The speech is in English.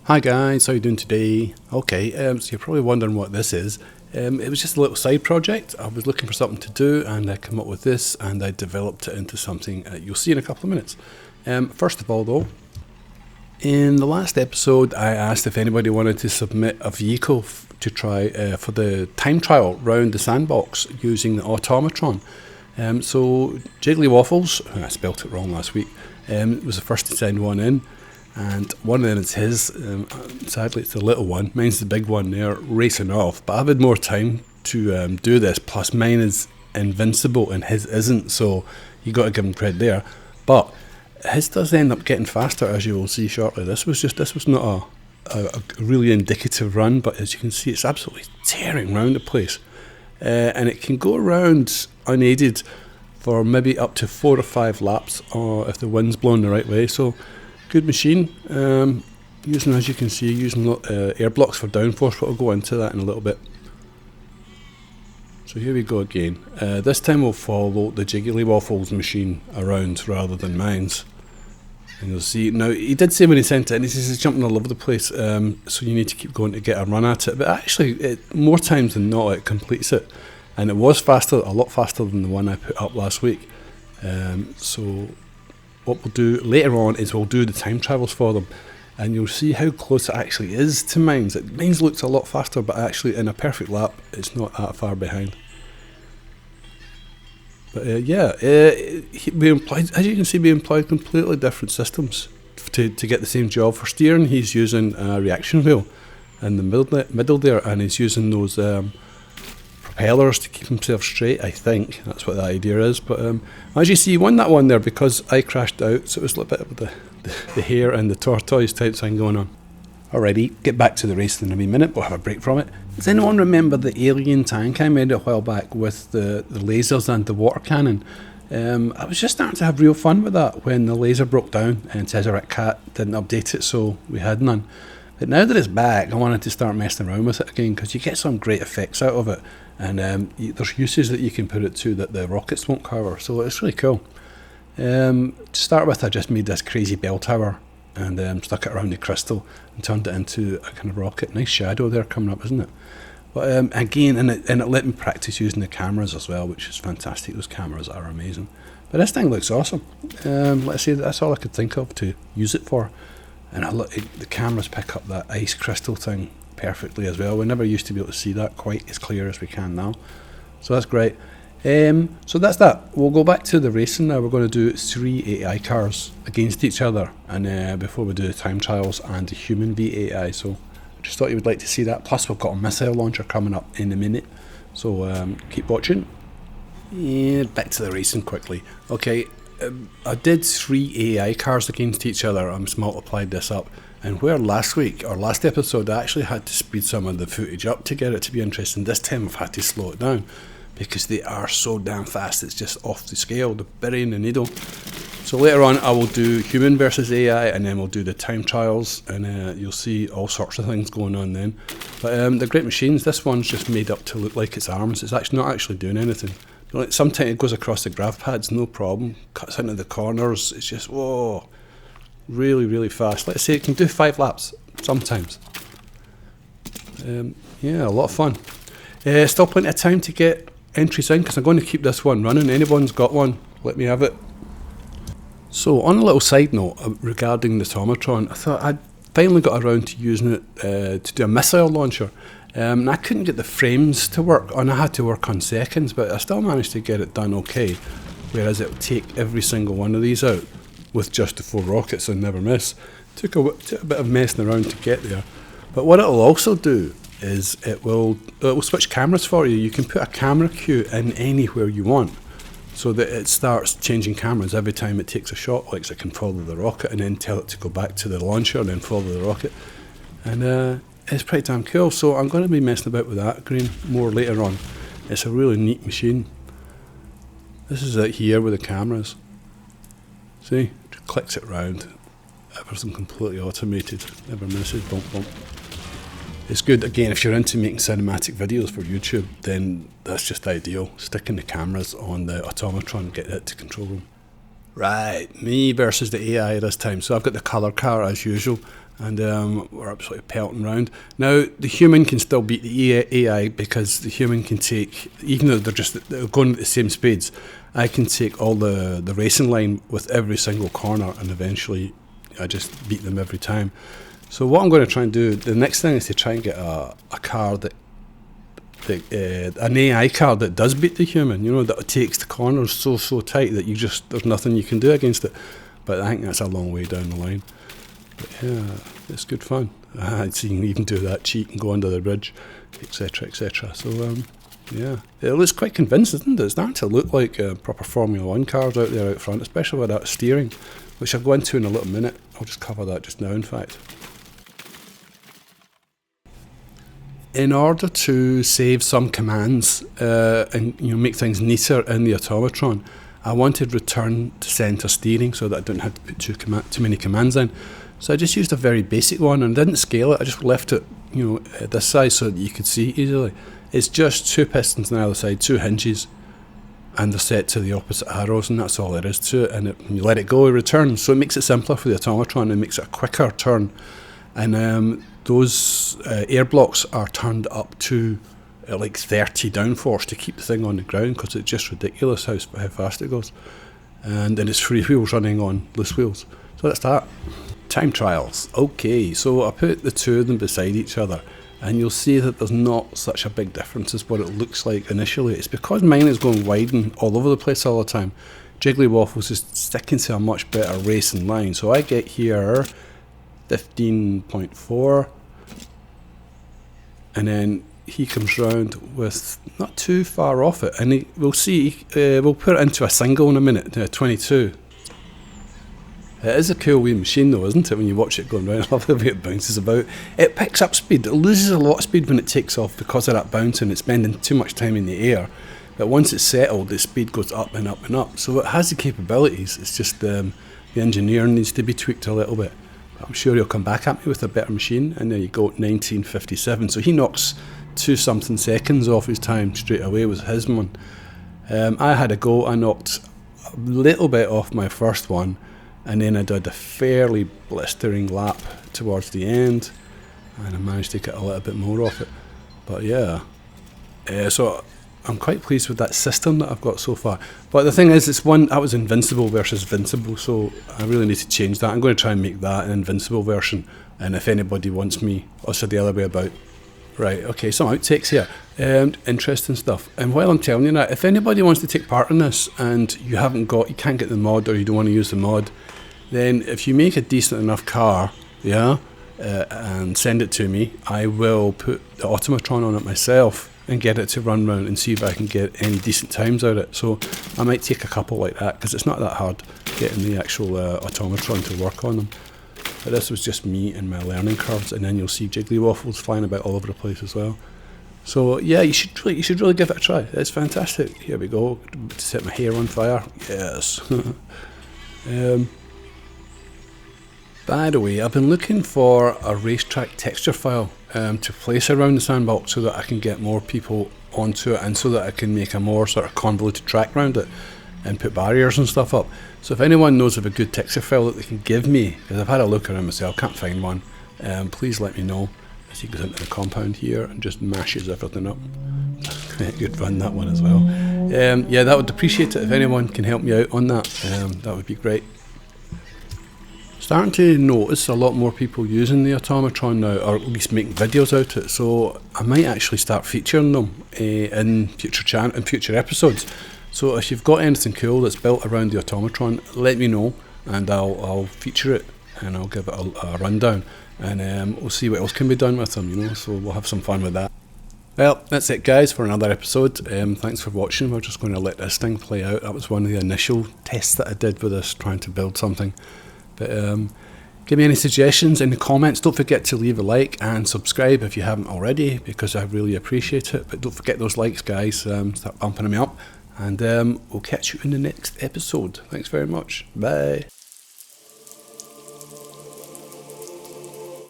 Hi guys, how you doing today? Okay, so you're probably wondering what this is. It was just a little side project. I was looking for something to do and I came up with this and I developed it into something you'll see in a couple of minutes. First of all though, in the last episode I asked if anybody wanted to submit a vehicle to try for the time trial round the sandbox using the automatron. So Jiggly Waffles, I spelt it wrong last week, was the first to send one in. And one of them is his. Sadly, it's the little one. Mine's the big one there, racing off. But I've had more time to do this. Plus, mine is invincible and his isn't. So you got to give him credit there. But his does end up getting faster, as you will see shortly. This was not a really indicative run, but as you can see, it's absolutely tearing around the place, and it can go around unaided for maybe up to 4 or 5 laps, or if the wind's blowing the right way. So. Good machine, using, as you can see, using air blocks for downforce, but I'll go into that in a little bit. So here we go again. This time we'll follow the Jiggly Waffles machine around rather than mine's. And you'll see, now he did say when he sent it in, he says it's jumping all over the place, so you need to keep going to get a run at it. But actually, more times than not, it completes it. And it was faster, a lot faster than the one I put up last week. So what we'll do later on is we'll do the time travels for them, and you'll see how close it actually is to mine's. Mine's looks a lot faster, but actually in a perfect lap it's not that far behind. But we employed, as you can see, we employed completely different systems to get the same job. For steering, he's using a reaction wheel in the middle there, and he's using those propellers to keep himself straight. I think that's what the idea is. But as you see, he won that one there because I crashed out, so it was a little bit of the hare and the tortoise type thing going on. Alrighty, get back to the race in a wee minute. We'll have a break from it. Does anyone remember the alien tank I made a while back with the lasers and the water cannon? I was just starting to have real fun with that when the laser broke down and Tezzeret Cat didn't update it, so we had none. But now that it's back, I wanted to start messing around with it again because you get some great effects out of it. And there's uses that you can put it to that the rockets won't cover, so it's really cool. To start with, I just made this crazy bell tower and stuck it around the crystal and turned it into a kind of rocket. Nice shadow there coming up, isn't it? But again, and it let me practice using the cameras as well, which is fantastic. Those cameras are amazing. But this thing looks awesome. Let's say that's all I could think of to use it for. And the cameras pick up that ice crystal thing perfectly as well. We never used to be able to see that quite as clear as we can now, so that's great. So that's that. We'll go back to the racing now. We're going to do 3 AI cars against each other, and before we do the time trials and the human v AI. So I just thought you would like to see that. Plus we've got a missile launcher coming up in a minute, so keep watching. And back to the racing quickly. Okay, I did 3 AI cars against each other. I'm just multiplied this up. And where last week, or last episode, I actually had to speed some of the footage up to get it to be interesting, this time I've had to slow it down because they are so damn fast, it's just off the scale, they're burying the needle. So later on I will do human versus AI, and then we'll do the time trials, and you'll see all sorts of things going on then. But they're great machines. This one's just made up to look like it's arms. It's actually not actually doing anything. Sometimes it goes across the grav pads, no problem, cuts into the corners, it's just, whoa. Really, really fast. Let's say it can do 5 laps sometimes. Yeah, a lot of fun. Still plenty of time to get entries in because I'm going to keep this one running. Anyone's got one, let me have it. So on a little side note regarding the automatron, I thought I'd finally got around to using it to do a missile launcher. And I couldn't get the frames to work, and I had to work on seconds, but I still managed to get it done okay. Whereas it would take every single one of these out with just the 4 rockets and never miss. Took a bit of messing around to get there. But what it'll also do is it will switch cameras for you. You can put a camera queue in anywhere you want, so that it starts changing cameras every time it takes a shot. Like, so it can follow the rocket and then tell it to go back to the launcher and then follow the rocket. And it's pretty damn cool. So I'm going to be messing about with that green more later on. It's a really neat machine. This is it here with the cameras. See, just clicks it round. Everything completely automated. Never misses. Bump bump. It's good again if you're into making cinematic videos for YouTube. Then that's just ideal. Sticking the cameras on the automatron, get it to control them. Right, me versus the AI this time. So I've got the colour car as usual, and we're absolutely pelting around. Now, the human can still beat the AI because the human can take, even though they're going at the same speeds, I can take all the racing line with every single corner, and eventually I just beat them every time. So what I'm going to try and do, the next thing is to try and get a car an AI car that does beat the human, that takes the corners so tight that there's nothing you can do against it. But I think that's a long way down the line. But yeah, it's good fun. So you can even do that, cheat and go under the bridge, etc, etc. So yeah, it looks quite convincing, isn't it? It's starting to look like proper Formula 1 cars out there out front, especially with that steering, which I'll go into in a little minute. I'll just cover that just now, in fact. In order to save some commands and make things neater in the automatron, I wanted return to center steering so that I didn't have to put too many commands in. So I just used a very basic one and didn't scale it. I just left it, this size so that you could see easily. It's just 2 pistons on either side, 2 hinges, and they're set to the opposite arrows, and that's all there is to it. And when you let it go, it returns. So it makes it simpler for the automatron and makes it a quicker turn. And those air blocks are turned up to like 30 downforce to keep the thing on the ground, because it's just ridiculous how fast it goes. And then it's free wheels running on loose wheels. So that's that. Time trials. Okay, so I put the 2 of them beside each other, and you'll see that there's not such a big difference as what it looks like initially. It's because mine is going wide and all over the place all the time. Jiggly Waffles is sticking to a much better racing line. So I get here 15.4, and then he comes round with not too far off it, and we'll see, we'll put it into a single in a minute, 22. It is a cool wee machine though, isn't it, when you watch it going round? I love the way it bounces about. It picks up speed, it loses a lot of speed when it takes off because of that bouncing. It's spending too much time in the air, but once it's settled, the speed goes up and up and up. So it has the capabilities, it's just the engineering needs to be tweaked a little bit. I'm sure he'll come back at me with a better machine. And there you go, 1957. So he knocks 2-something seconds off his time straight away with his one. I had a go, I knocked a little bit off my first one, and then I did a fairly blistering lap towards the end, and I managed to get a little bit more off it. But yeah, so I'm quite pleased with that system that I've got so far. But the thing is, that was Invincible versus Vincible, so I really need to change that. I'm going to try and make that an Invincible version, and if anybody wants me, also the other way about. Right, okay, some outtakes here. Interesting stuff. And while I'm telling you that, if anybody wants to take part in this and you can't get the mod, or you don't want to use the mod, then if you make a decent enough car, and send it to me, I will put the automatron on it myself and get it to run round and see if I can get any decent times out of it. So I might take a couple like that, because it's not that hard getting the actual automatron to work on them. But this was just me and my learning curves, and then you'll see Jiggly Waffles flying about all over the place as well. So yeah, you should really give it a try. It's fantastic. Here we go. Set my hair on fire. Yes. By the way, I've been looking for a racetrack texture file to place around the sandbox so that I can get more people onto it, and so that I can make a more sort of convoluted track around it and put barriers and stuff up. So if anyone knows of a good texture file that they can give me, because I've had a look around myself, can't find one, please let me know. As he goes into the compound here and just mashes everything up. Good fun, that one as well. Yeah, that would appreciate it if anyone can help me out on that. That would be great. Starting to notice a lot more people using the automatron now, or at least making videos out of it, so I might actually start featuring them in future episodes. So if you've got anything cool that's built around the automatron, let me know, and I'll feature it, and I'll give it a rundown, and we'll see what else can be done with them, so we'll have some fun with that. Well, that's it guys for another episode. Thanks for watching. We're just going to let this thing play out. That was one of the initial tests that I did with this, trying to build something. But give me any suggestions in the comments. Don't forget to leave a like and subscribe if you haven't already, because I really appreciate it. But don't forget those likes guys, start bumping them up. And we'll catch you in the next episode. Thanks very much. Bye.